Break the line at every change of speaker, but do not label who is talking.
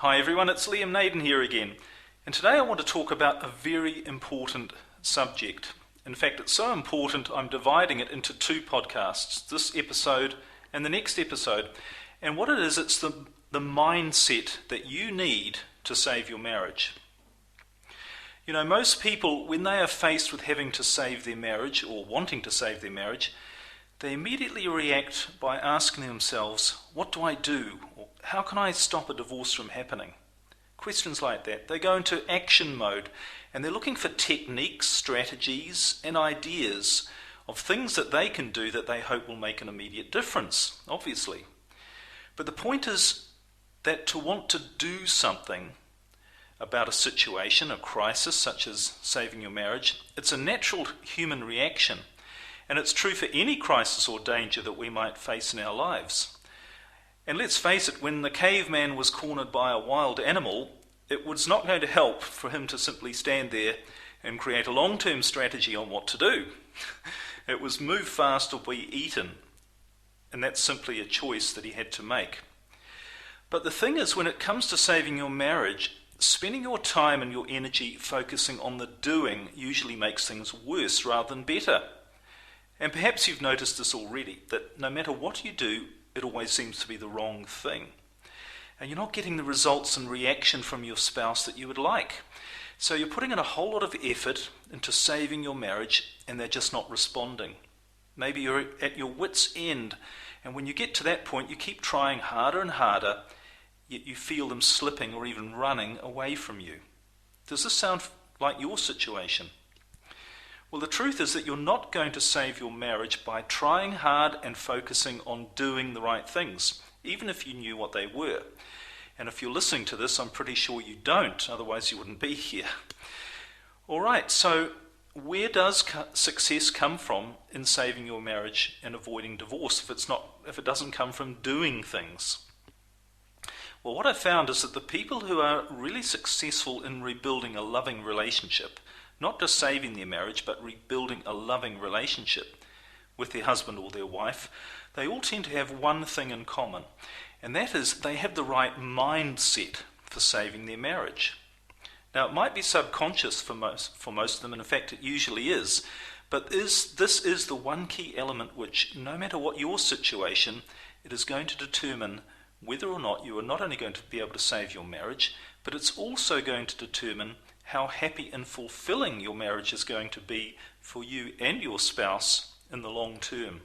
Hi everyone, it's Naden here again, and today I want to talk about a very important subject. In fact, it's so important I'm dividing it into two podcasts, this episode and the next episode. And what it is, it's the mindset that you need to save your marriage. You know, most people, when they are faced with having to save their marriage or wanting to save their marriage, they immediately react by asking themselves, what do I do? Or, how can I stop a divorce from happening? Questions like that. They go into action mode and they're looking for techniques, strategies and ideas of things that they can do that they hope will make an immediate difference, obviously. But the point is that to want to do something about a situation, a crisis such as saving your marriage, it's a natural human reaction. And it's true for any crisis or danger that we might face in our lives. And let's face it, when the caveman was cornered by a wild animal, it was not going to help for him to simply stand there and create a long-term strategy on what to do. It was move fast or be eaten. And that's simply a choice that he had to make. But the thing is, when it comes to saving your marriage, spending your time and your energy focusing on the doing usually makes things worse rather than better. And perhaps you've noticed this already, that no matter what you do, it always seems to be the wrong thing. And you're not getting the results and reaction from your spouse that you would like. So you're putting in a whole lot of effort into saving your marriage, and they're just not responding. Maybe you're at your wit's end, and when you get to that point, you keep trying harder and harder, yet you feel them slipping or even running away from you. Does this sound like your situation? Well, the truth is that you're not going to save your marriage by trying hard and focusing on doing the right things, even if you knew what they were. And if you're listening to this, I'm pretty sure you don't, otherwise you wouldn't be here. All right, so where does success come from in saving your marriage and avoiding divorce if it doesn't come from doing things? Well, what I've found is that the people who are really successful in rebuilding a loving relationship, not just saving their marriage, but rebuilding a loving relationship with their husband or their wife, they all tend to have one thing in common, and that is they have the right mindset for saving their marriage. Now, it might be subconscious for most of them, and in fact it usually is, but this is the one key element which, no matter what your situation, it is going to determine whether or not you are not only going to be able to save your marriage, but it's also going to determine how happy and fulfilling your marriage is going to be for you and your spouse in the long term.